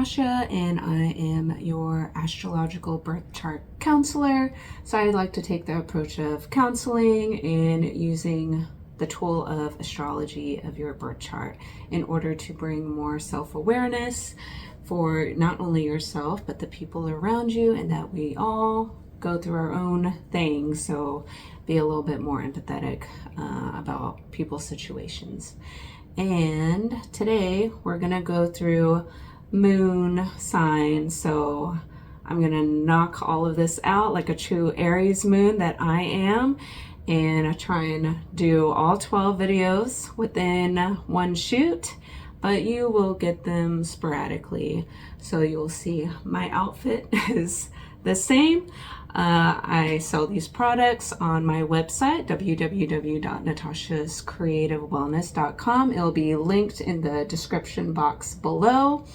Natasha, and I am your astrological birth chart counselor. So I like to take the approach of counseling and using the tool of astrology of your birth chart in order to bring more self-awareness for not only yourself but the people around you, and that we all go through our own things. So be a little bit more empathetic about people's situations. And today we're gonna go through moon signs. So I'm gonna knock all of this out like a true Aries moon that I am, and I try and do all 12 videos within one shoot, but you will get them sporadically. So you'll see my outfit is the same. I sell these products on my website, www.natashascreativewellness.com. It'll be linked in the description box below.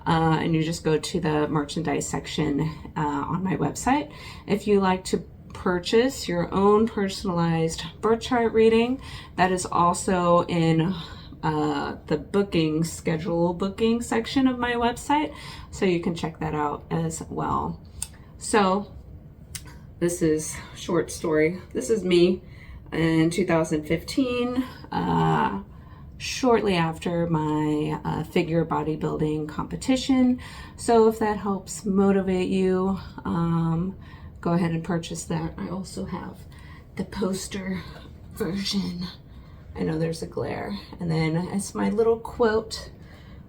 And you just go to the merchandise section on my website. If you like to purchase your own personalized birth chart reading, that is also in the schedule booking section of my website. So you can check that out as well. So this is short story. This is me in 2015, shortly after my figure bodybuilding competition. So if that helps motivate you, go ahead and purchase that. I also have the poster version. I know there's a glare. And then it's my little quote,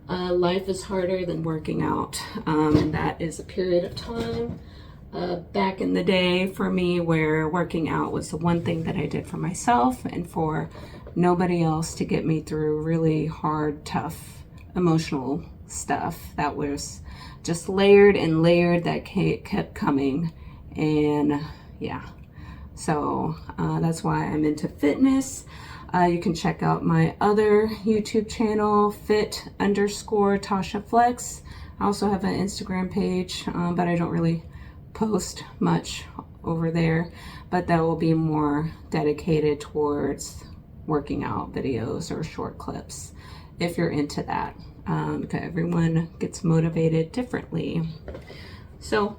life is harder than working out. And that is a period of time back in the day for me where working out was the one thing that I did for myself and for nobody else to get me through really hard, tough, emotional stuff that was just layered and layered that kept coming. And yeah, so that's why I'm into fitness. You can check out my other YouTube channel, fit_Tasha Flex. I also have an Instagram page, but I don't really post much over there, but that will be more dedicated towards working out videos or short clips if you're into that, because everyone gets motivated differently. So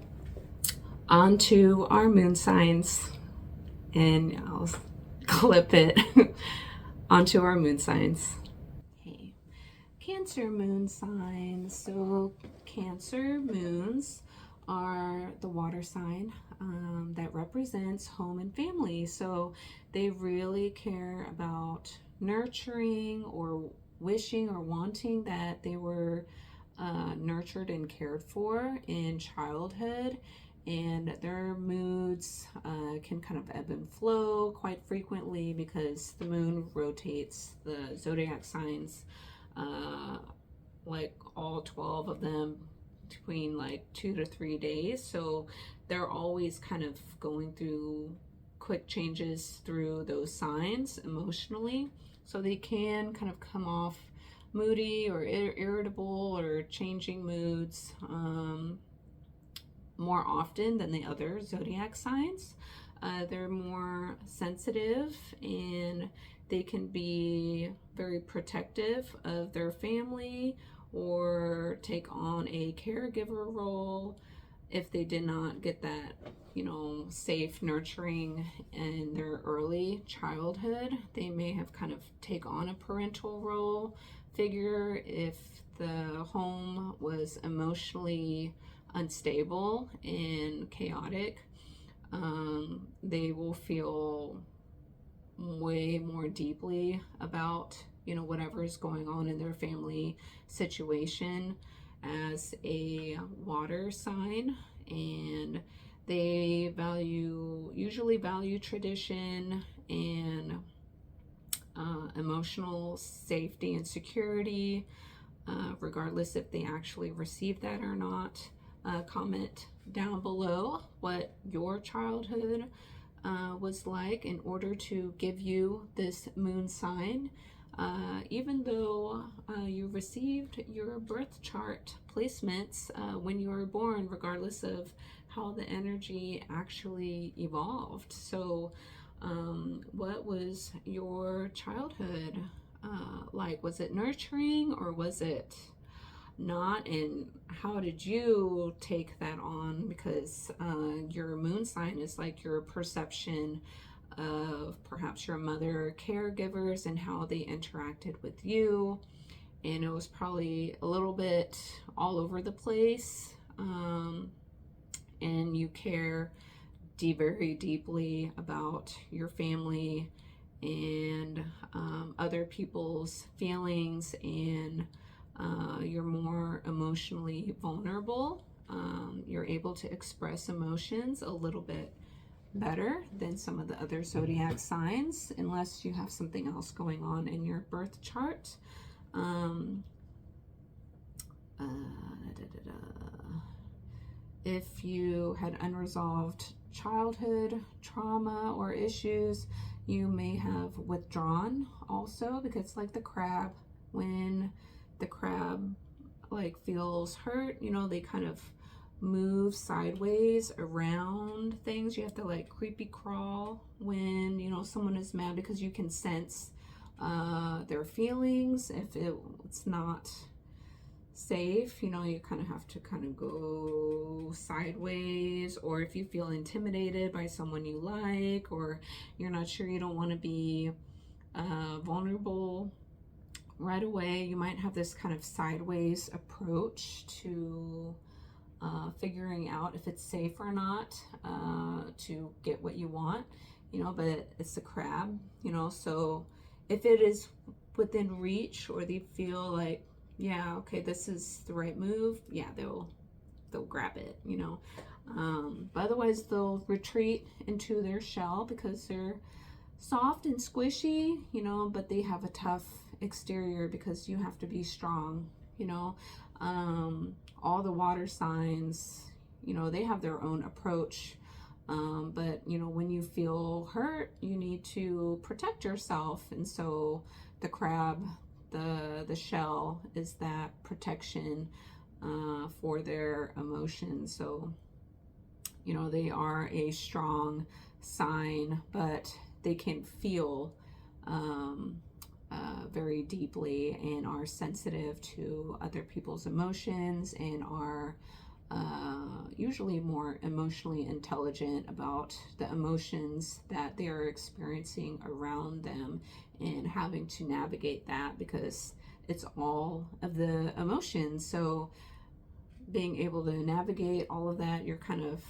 on to our moon signs, and I'll clip it. Onto our moon signs. Okay, Cancer moon signs. So Cancer moons are the water sign that represents home and family. So they really care about nurturing or wishing or wanting that they were nurtured and cared for in childhood. And their moods can kind of ebb and flow quite frequently because the moon rotates the zodiac signs, like all 12 of them, between like 2 to 3 days. So they're always kind of going through quick changes through those signs emotionally. So they can kind of come off moody or irritable or changing moods more often than the other zodiac signs. They're more sensitive and they can be very protective of their family or take on a caregiver role if they did not get that, safe nurturing in their early childhood. They may have kind of take on a parental role figure if the home was emotionally unstable and chaotic. They will feel way more deeply about whatever is going on in their family situation as a water sign, and they usually value tradition and emotional safety and security, regardless if they actually receive that or not. Comment down below what your childhood was like in order to give you this moon sign. Even though you received your birth chart placements when you were born, regardless of how the energy actually evolved. So what was your childhood like? Was it nurturing or was it not, and how did you take that on? Because your moon sign is like your perception of perhaps your mother caregivers and how they interacted with you, and it was probably a little bit all over the place, and you care very deeply about your family and other people's feelings, and you're more emotionally vulnerable. You're able to express emotions a little bit better than some of the other zodiac signs, unless you have something else going on in your birth chart. If you had unresolved childhood trauma or issues, you may have withdrawn also, because like the crab, when the crab like feels hurt, you know, they kind of move sideways around things. You have to like creepy crawl when, you know, someone is mad, because you can sense their feelings. If it's not safe, you know, you kind of have to kind of go sideways. Or if you feel intimidated by someone you like, or you're not sure, you don't want to be vulnerable right away, you might have this kind of sideways approach to figuring out if it's safe or not to get what you want, you know. But it's a crab, you know, so if it is within reach, or they feel like, yeah, okay, this is the right move, yeah, they'll grab it, you know. But otherwise they'll retreat into their shell, because they're soft and squishy, you know, but they have a tough exterior, because you have to be strong, you know. All the water signs, you know, they have their own approach, but you know, when you feel hurt, you need to protect yourself, and so the crab, the shell is that protection for their emotions. So, you know, they are a strong sign, but they can feel very deeply, and are sensitive to other people's emotions, and are usually more emotionally intelligent about the emotions that they are experiencing around them, and having to navigate that, because it's all of the emotions. So being able to navigate all of that, you're kind of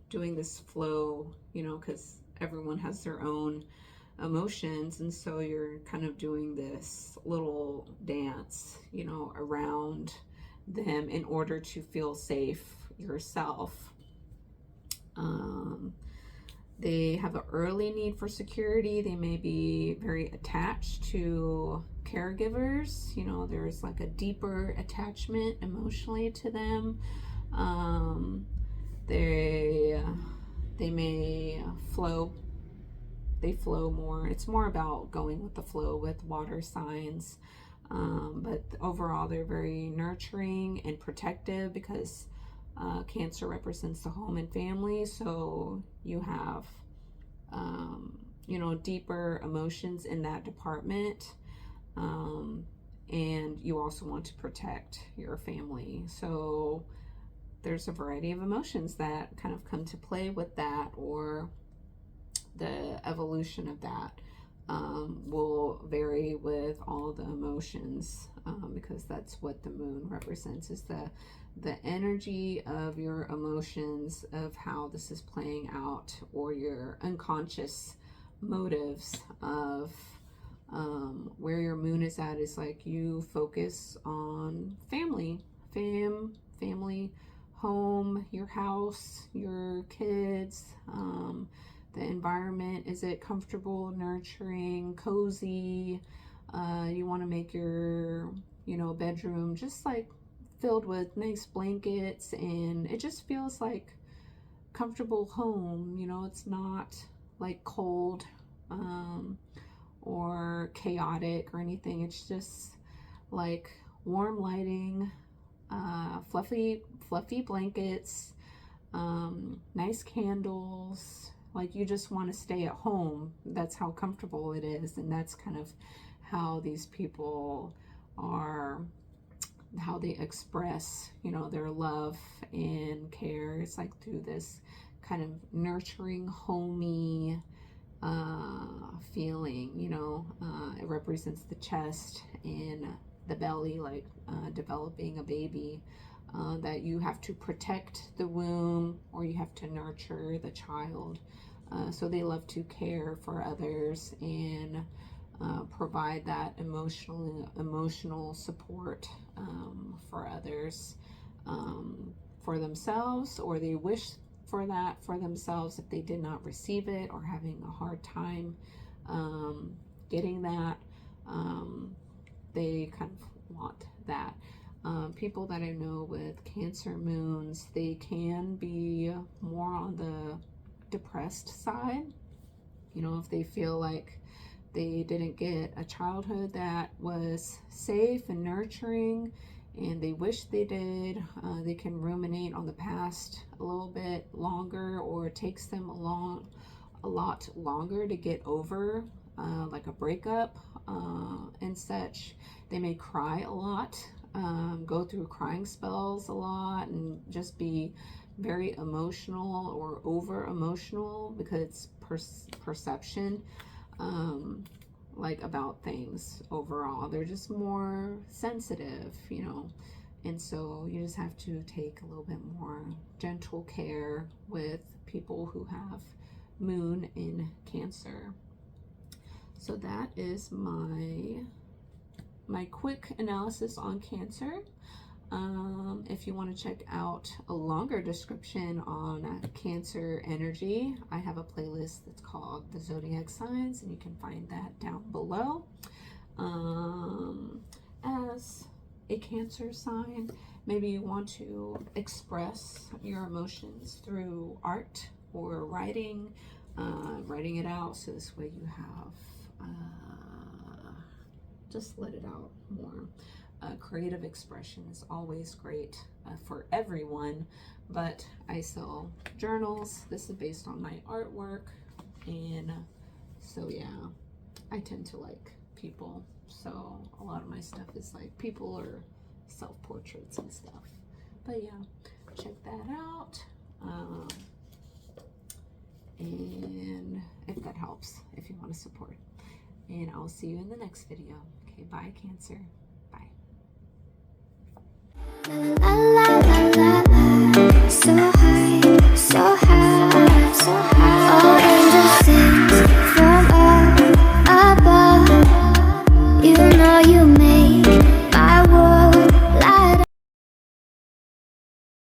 doing this flow, you know, because everyone has their own emotions, and so you're kind of doing this little dance, you know, around them in order to feel safe yourself. They have an early need for security. They may be very attached to caregivers. You know, there's like a deeper attachment emotionally to them. They may flow. They flow more. It's more about going with the flow with water signs. But overall, they're very nurturing and protective, because Cancer represents the home and family. So you have, you know, deeper emotions in that department. And you also want to protect your family. So there's a variety of emotions that kind of come to play with that, or the evolution of that will vary with all the emotions, because that's what the moon represents, is the energy of your emotions, of how this is playing out, or your unconscious motives of where your moon is at. Is like you focus on family, home, your house, your kids, the environment. Is it comfortable, nurturing, cozy? You want to make your, you know, bedroom just like filled with nice blankets, and it just feels like comfortable home. You know, it's not like cold or chaotic or anything. It's just like warm lighting, fluffy blankets, nice candles. Like you just want to stay at home. That's how comfortable it is, and that's kind of how these people are how they express, you know, their love and care. It's like through this kind of nurturing, homey feeling, you know. It represents the chest and the belly, like developing a baby, that you have to protect the womb, or you have to nurture the child. So they love to care for others and provide that emotional support for others, for themselves, or they wish for that for themselves if they did not receive it, or having a hard time getting that. They kind of want that. People that I know with Cancer moons, they can be more on the depressed side. You know, if they feel like they didn't get a childhood that was safe and nurturing, and they wish they did, they can ruminate on the past a little bit longer, or it takes them a lot longer to get over like a breakup and such. They may cry a lot, go through crying spells a lot, and just be very emotional or over emotional, because it's perception, like about things overall. They're just more sensitive, you know, and so you just have to take a little bit more gentle care with people who have moon in Cancer. So that is my quick analysis on Cancer. If you want to check out a longer description on Cancer energy, I have a playlist that's called The Zodiac Signs, and you can find that down below. As a Cancer sign, maybe you want to express your emotions through art or writing, writing it out, so this way you have just let it out more. Creative expression is always great for everyone, but I sell journals. This is based on my artwork, and so yeah, I tend to like people, so a lot of my stuff is like people or self-portraits and stuff. But yeah, check that out, and if that helps, if you want to support, and I'll see you in the next video. Okay, bye Cancer. La la la la la, so high, so high, so high. All angels sing from up above. You know you